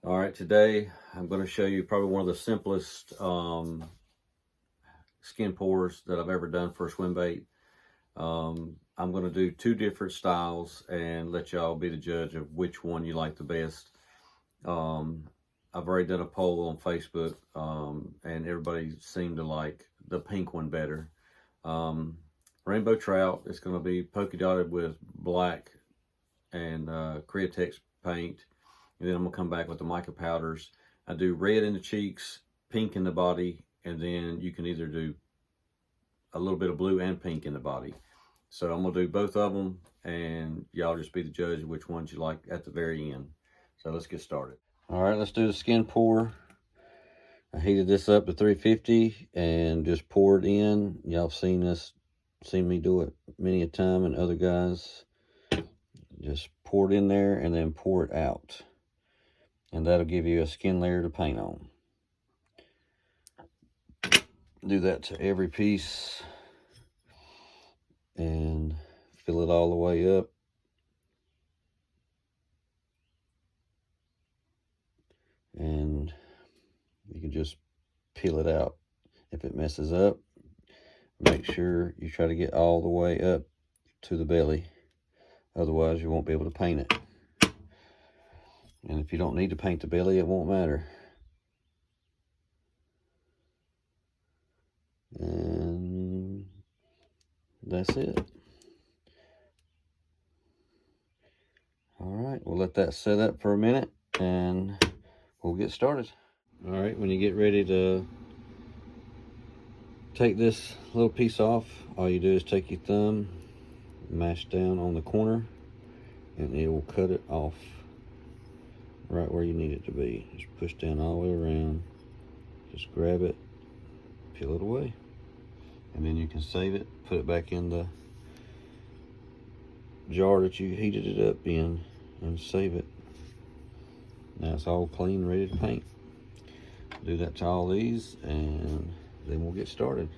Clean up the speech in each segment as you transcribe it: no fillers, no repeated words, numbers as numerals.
All right, today I'm going to show you probably one of the simplest skin pours that I've ever done for a swim bait. I'm going to do two different styles and let y'all be the judge of which one you like the best. I've already done a poll on Facebook, and everybody seemed to like the pink one better. Rainbow trout is going to be polka dotted with black and Createx paint. And then I'm gonna come back with the mica powders. I do red in the cheeks, pink in the body, and then you can either do a little bit of blue and pink in the body. So I'm gonna do both of them, and y'all just be the judge of which ones you like at the very end. So let's get started. All right, let's do the skin pour. I heated this up to 350 and just poured in. Y'all have seen me do it many a time, and other guys just pour it in there and then pour it out. And that'll give you a skin layer to paint on. Do that to every piece and fill it all the way up. And you can just peel it out. If it messes up, make sure you try to get all the way up to the belly. Otherwise, you won't be able to paint it. And if you don't need to paint the belly, it won't matter. And that's it. All right, we'll let that set up for a minute and we'll get started. All right, when you get ready to take this little piece off, all you do is take your thumb, mash down on the corner, and it will cut it off right where you need it to be. Just push down all the way around, just grab it, peel it away, and then you can save it, put it back in the jar that you heated it up in, and save it. Now it's all clean, ready to paint. Do that to all these, and then we'll get started.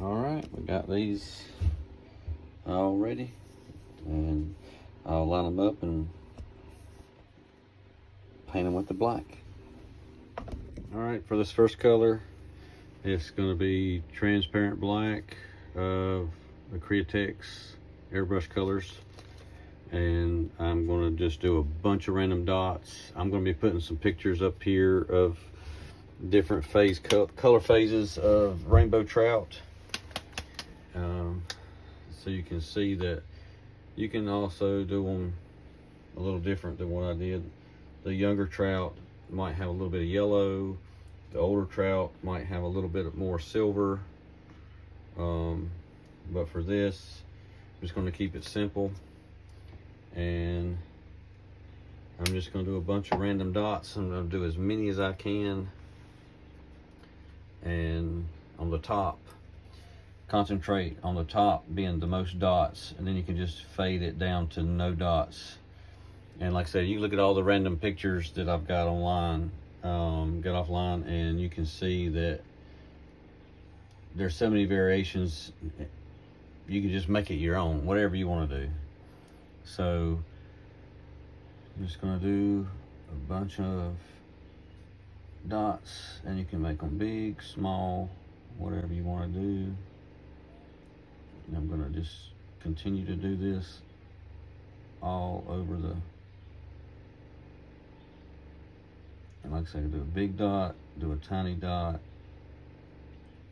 All right, we got these all ready, and I'll line them up and paint them with the black. All right, for this first color, it's going to be transparent black of the Createx airbrush colors, and I'm going to just do a bunch of random dots. I'm going to be putting some pictures up here of different color phases of rainbow trout, so you can see that you can also do them a little different than what I did. The younger trout might have a little bit of yellow. The older trout might have a little bit more silver. But for this, I'm just going to keep it simple. And I'm just going to do a bunch of random dots. I'm going to do as many as I can. And on the top, concentrate on the top being the most dots. And then you can just fade it down to no dots. And like I said, you look at all the random pictures that I've got online, got offline, and you can see that there's so many variations. You can just make it your own, whatever you want to do. So I'm just going to do a bunch of dots, and you can make them big, small, whatever you want to do. And I'm going to just continue to do this all over the, and like I said, do a big dot, do a tiny dot.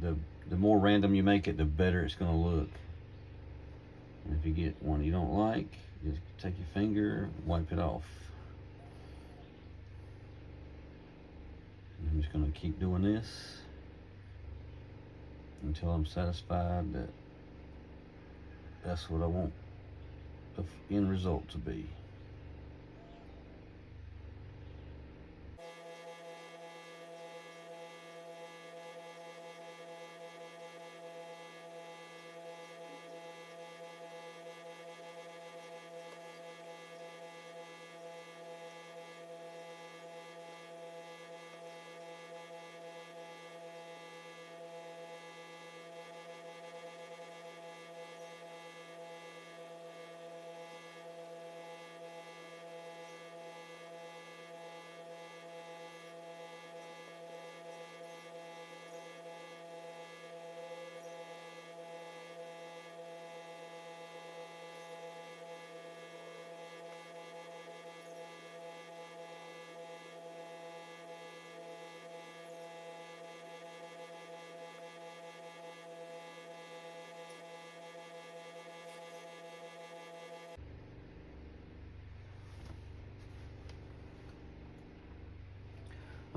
The more random you make it, the better it's going to look. And if you get one you don't like, just take your finger, wipe it off. And I'm just going to keep doing this until I'm satisfied that that's what I want the end result to be.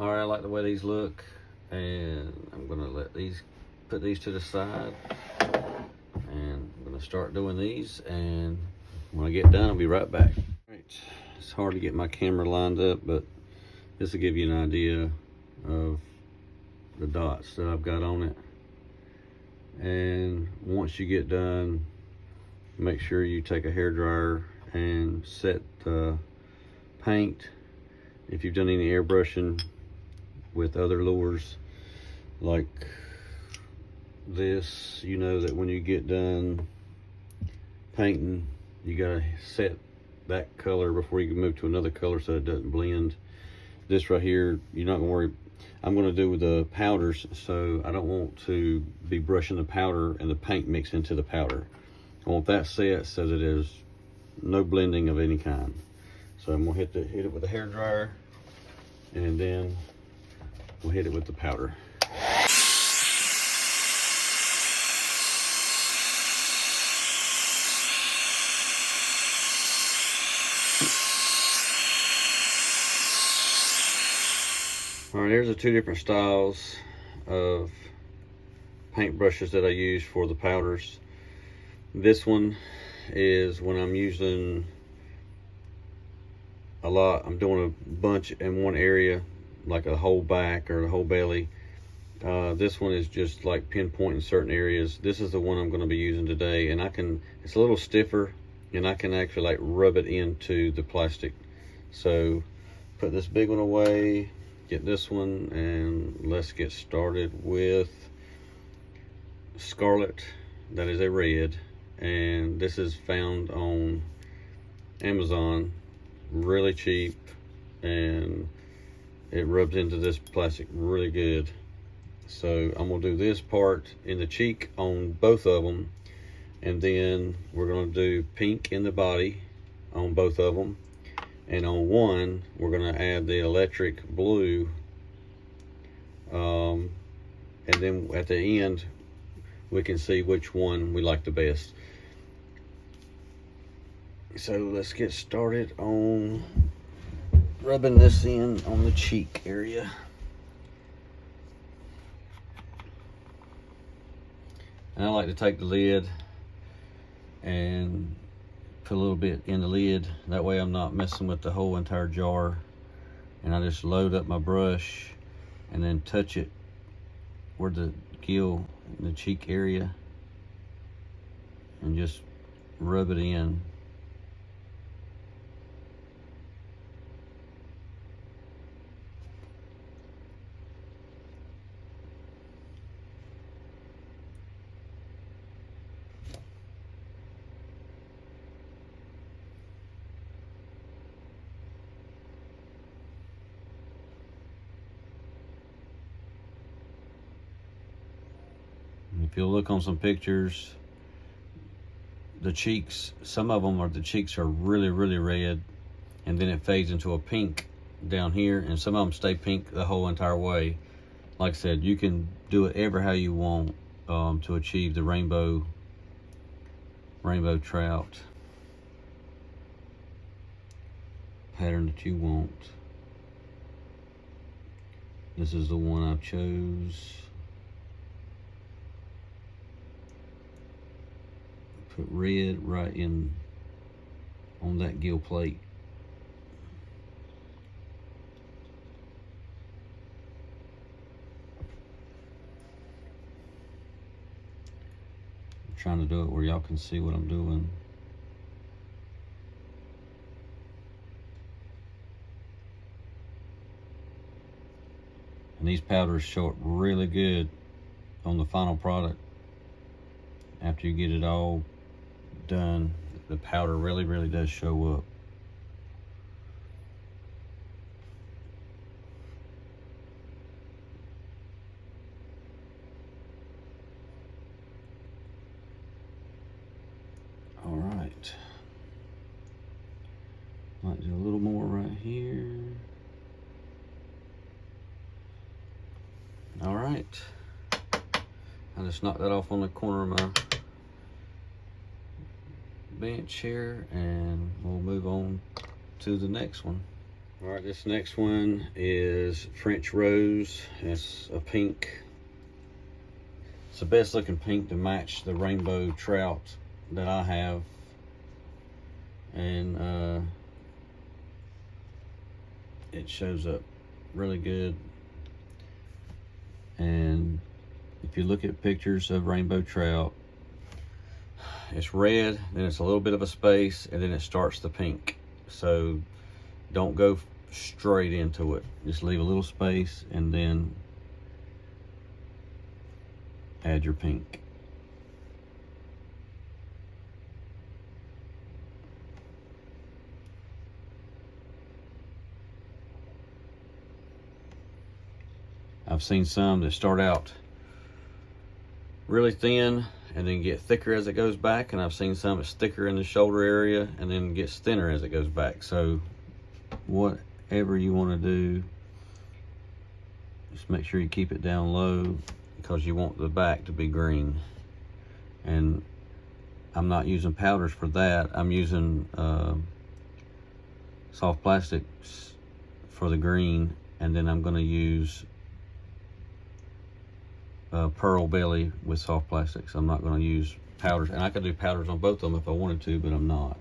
All right, I like the way these look, and I'm gonna put these to the side, and I'm gonna start doing these, and when I get done, I'll be right back. All right, it's hard to get my camera lined up, but this will give you an idea of the dots that I've got on it. And once you get done, make sure you take a hairdryer and set the paint. If you've done any airbrushing with other lures like this, you know that when you get done painting, you gotta set that color before you can move to another color so it doesn't blend. This right here, you're not gonna worry. I'm gonna do with the powders, so I don't want to be brushing the powder and the paint mix into the powder. I want that set so that there's no blending of any kind. So I'm gonna hit it with the hairdryer, and then we'll hit it with the powder. All right, here's the two different styles of paint brushes that I use for the powders. This one is when I'm using a lot, I'm doing a bunch in one area, like a whole back or the whole belly. This one is just like pinpointing certain areas. This is the one I'm going to be using today, and it's a little stiffer, and I can actually like rub it into the plastic. So put this big one away, get this one, and let's get started with Scarlet. That is a red, and this is found on Amazon, really cheap, and it rubs into this plastic really good. So I'm gonna do this part in the cheek on both of them, and then we're gonna do pink in the body on both of them, and on one we're gonna add the electric blue, and then at the end we can see which one we like the best. So let's get started on rubbing this in on the cheek area. And I like to take the lid and put a little bit in the lid. That way I'm not messing with the whole entire jar. And I just load up my brush and then touch it where the gill in the cheek area and just rub it in. If you'll look on some pictures, the cheeks, some of them the cheeks are really, really red, and then it fades into a pink down here, and some of them stay pink the whole entire way. Like I said, you can do it ever how you want to achieve the rainbow trout pattern that you want. This is the one I chose. Put red right in on that gill plate. I'm trying to do it where y'all can see what I'm doing. And these powders show up really good on the final product. After you get it all done, the powder really, really does show up. All right. Might do a little more right here. All right. I just knocked that off on the corner of my bench here, and we'll move on to the next one. All right, this next one is French Rose. It's a pink. It's the best looking pink to match the rainbow trout that I have. And it shows up really good. And if you look at pictures of rainbow trout, it's red, then it's a little bit of a space, and then it starts the pink. So don't go straight into it. Just leave a little space and then add your pink. I've seen some that start out really thin and then get thicker as it goes back, and I've seen some that's thicker in the shoulder area and then gets thinner as it goes back. So whatever you want to do, just make sure you keep it down low, because you want the back to be green. And I'm not using powders for that. I'm using soft plastics for the green, and then I'm going to use pearl belly with soft plastics. I'm not going to use powders, and I could do powders on both of them if I wanted to, but I'm not.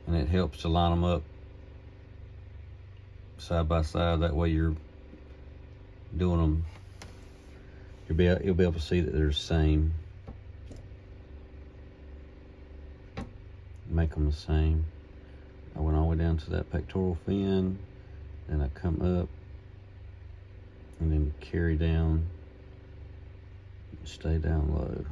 And it helps to line them up side by side. That way you're doing them, you'll be able to see that they're the same. Make them the same. I went all the way down to that pectoral fin, then I come up and then carry down, stay down low.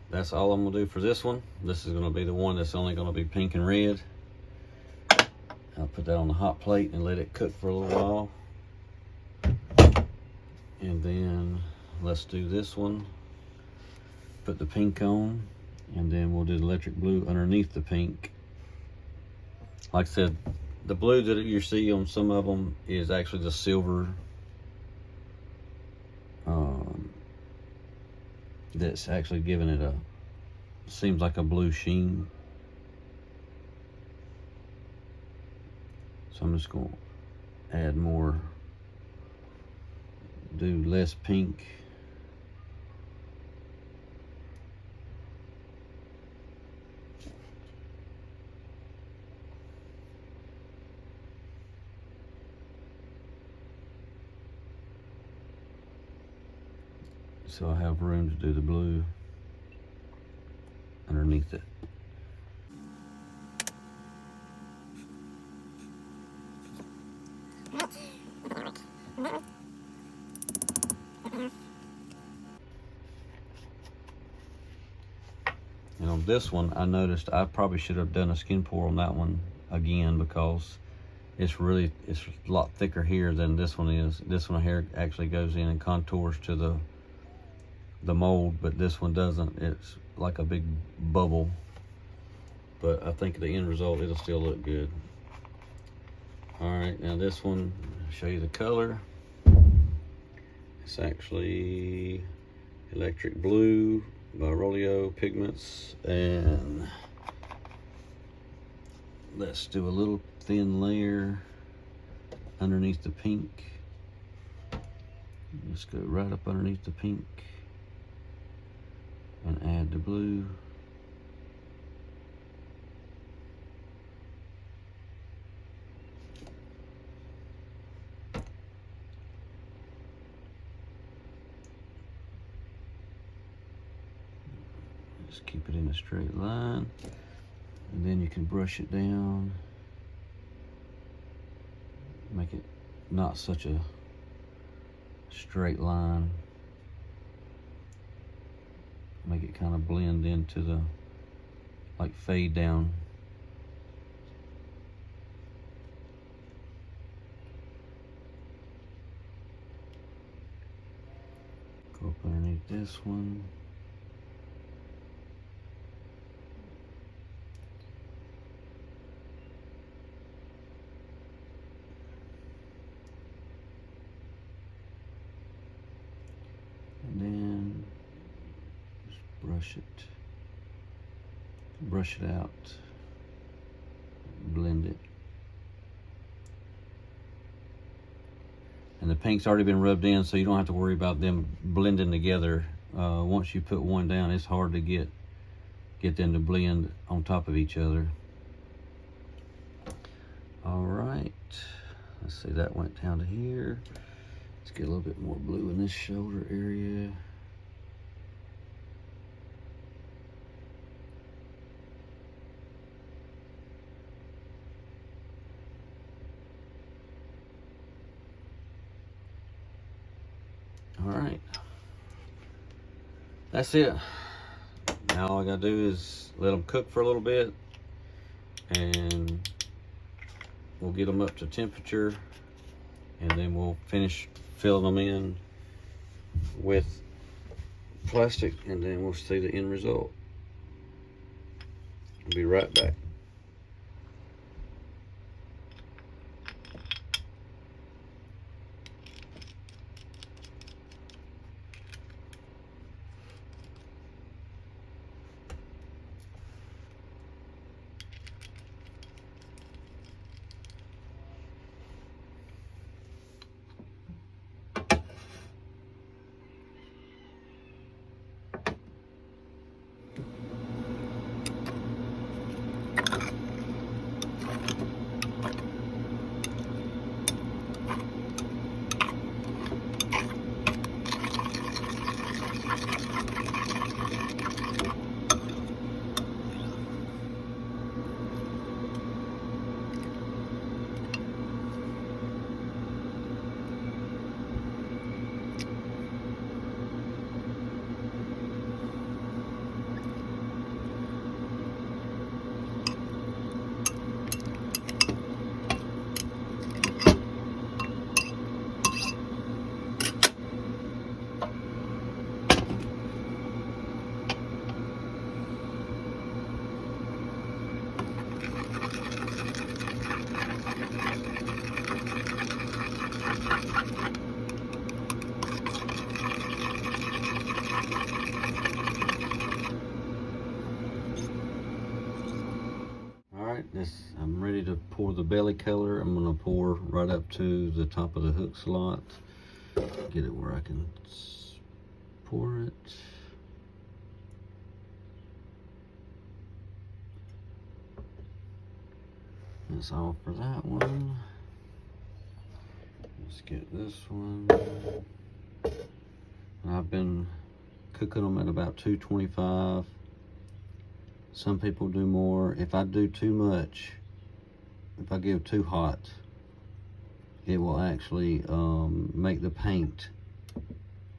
That's all I'm gonna do for this one. This is gonna be the one that's only gonna be pink and red. I'll put that on the hot plate and let it cook for a little while. And then let's do this one. Put the pink on, and then we'll do the electric blue underneath the pink. Like I said, the blue that you see on some of them is actually the silver that's actually giving it a, seems like a blue sheen. So I'm just going to add more, do less pink. So I have room to do the blue underneath it. And on this one, I noticed I probably should have done a skin pour on that one again, because it's a lot thicker here than this one is. This one here actually goes in and contours to the mold, but this one doesn't. It's like a big bubble. But I think the end result, it'll still look good. All right, now this one, I'll show you the color. It's actually electric blue by Roleo Pigments, and let's do a little thin layer underneath the pink. Let's go right up underneath the pink and add the blue. Just keep it in a straight line, and then you can brush it down, make it not such a straight line, make it kind of blend into the, like fade down. Go up underneath this one. brush it out, blend it. And the pink's already been rubbed in, so you don't have to worry about them blending together. Once you put one down, it's hard to get them to blend on top of each other. All right, let's see, that went down to here. Let's get a little bit more blue in this shoulder area. All right, that's it. Now all I gotta do is let them cook for a little bit, and we'll get them up to temperature, and then we'll finish filling them in with plastic, and then we'll see the end result. I'll be right back. I'm ready to pour the belly color. I'm going to pour right up to the top of the hook slot. Get it where I can pour it. That's all for that one. Let's get this one. I've been cooking them at about 225. Some people do more. If I do too much, if I give too hot, it will actually make the paint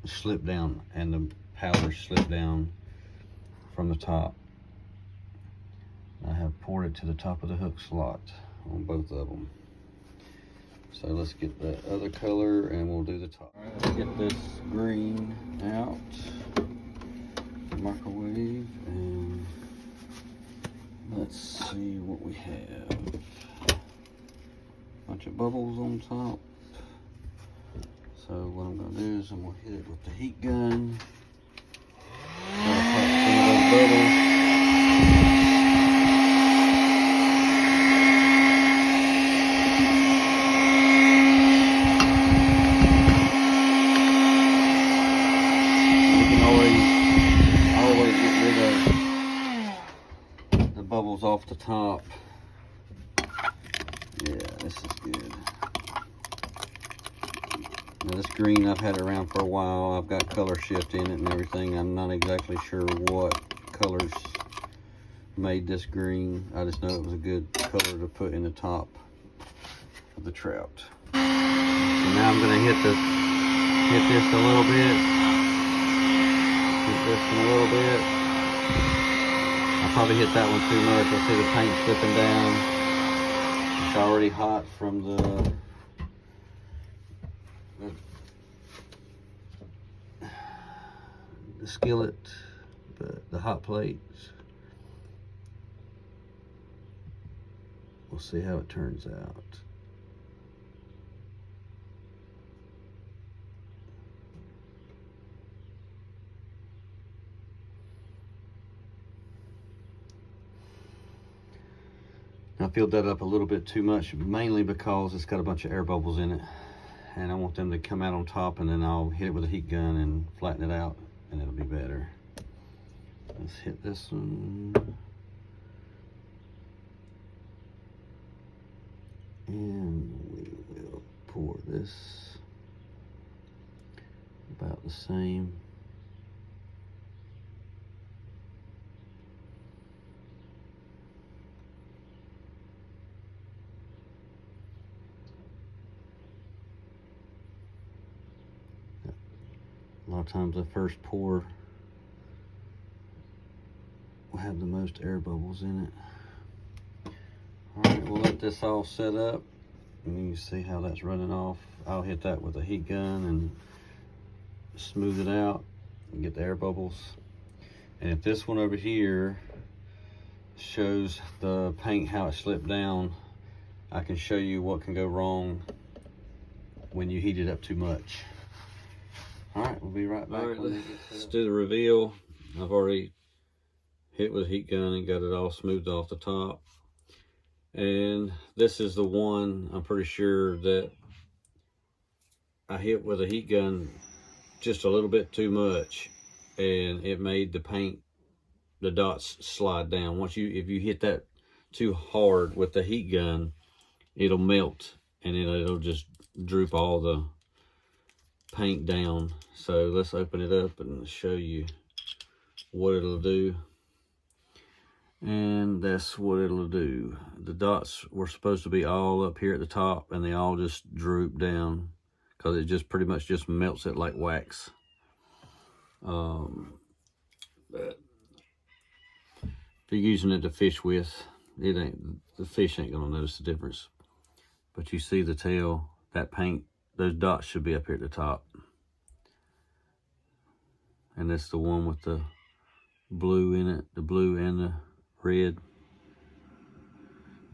slip down and the powder slip down from the top. I have poured it to the top of the hook slot on both of them. So let's get the other color and we'll do the top. All right, let's get this green out, microwave, and let's see what we have. Bunch of bubbles on top. So what I'm gonna do is I'm gonna hit it with the heat gun. Try to pop some of those bubbles. You can always get rid of the bubbles off the top. Yeah, this is good. Now this green, I've had it around for a while. I've got color shift in it and everything. I'm not exactly sure what colors made this green. I just know it was a good color to put in the top of the trout. So now I'm gonna hit this a little bit. Hit this one a little bit. I probably hit that one too much. I see the paint slipping down. It's already hot from the skillet, the hot plates. We'll see how it turns out. filled that up a little bit too much, mainly because it's got a bunch of air bubbles in it. And I want them to come out on top, and then I'll hit it with a heat gun and flatten it out, and it'll be better. Let's hit this one. And we will pour this about the same. A lot of times the first pour will have the most air bubbles in it. All right, we'll let this all set up, and you see how that's running off. I'll hit that with a heat gun and smooth it out and get the air bubbles. And if this one over here shows the paint how it slipped down, I can show you what can go wrong when you heat it up too much. All right, we'll be right back. All right, let's do the reveal. I've already hit with a heat gun and got it all smoothed off the top. And this is the one I'm pretty sure that I hit with a heat gun just a little bit too much, and it made the paint, the dots slide down. If you hit that too hard with the heat gun, it'll melt and it'll just droop all the paint down. So let's open it up and show you what it'll do. And that's what it'll do. The dots were supposed to be all up here at the top, and they all just droop down because it just pretty much just melts it like wax. But if you're using it to fish with, the fish ain't gonna notice the difference. But you see the tail, that paint, those dots should be up here at the top. And that's the one with the blue in it, the blue and the red.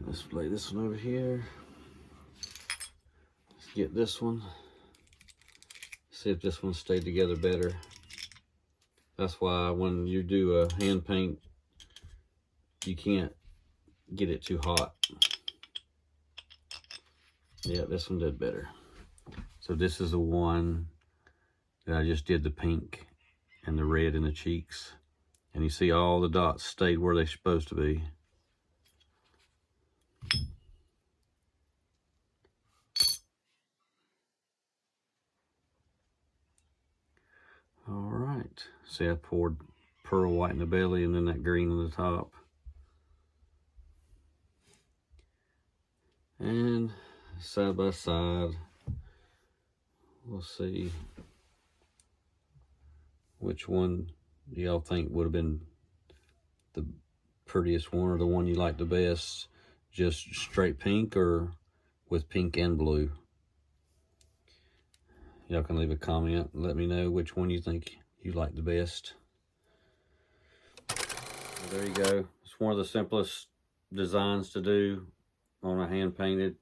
Let's lay this one over here. Let's get this one. See if this one stayed together better. That's why when you do a hand paint, you can't get it too hot. Yeah, this one did better. So this is the one that I just did the pink and the red in the cheeks. And you see all the dots stayed where they're supposed to be. All right. See, I poured pearl white in the belly and then that green on the top. And side by side, we'll see which one do y'all think would have been the prettiest one, or the one you like the best, just straight pink or with pink and blue. Y'all can leave a comment and let me know which one you think you like the best. There you go. It's one of the simplest designs to do on a hand painted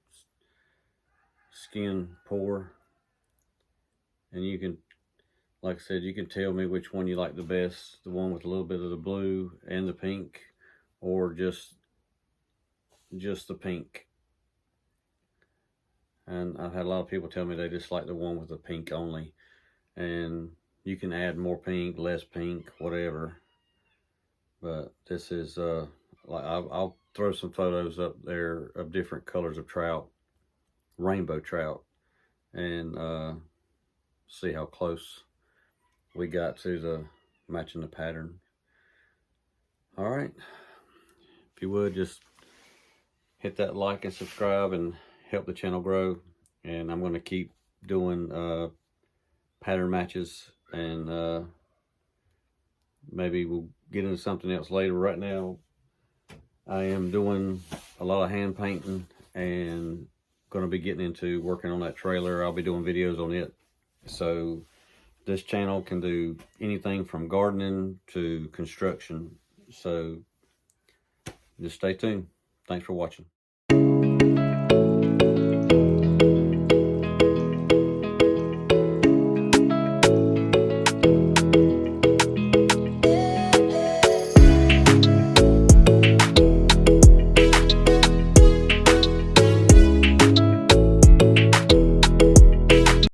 skin pour. And you can, like I said, you can tell me which one you like the best, the one with a little bit of the blue and the pink, or just the pink. And I've had a lot of people tell me they just like the one with the pink only. And you can add more pink, less pink, whatever. But this is, like I'll throw some photos up there of different colors of trout, rainbow trout, and see how close we got to the matching the pattern. All right, if you would just hit that like and subscribe and help the channel grow. And I'm going to keep doing pattern matches, and maybe we'll get into something else later. Right now I am doing a lot of hand painting and going to be getting into working on that trailer. I'll be doing videos on it. So this channel can do anything from gardening to construction. So just stay tuned. Thanks for watching.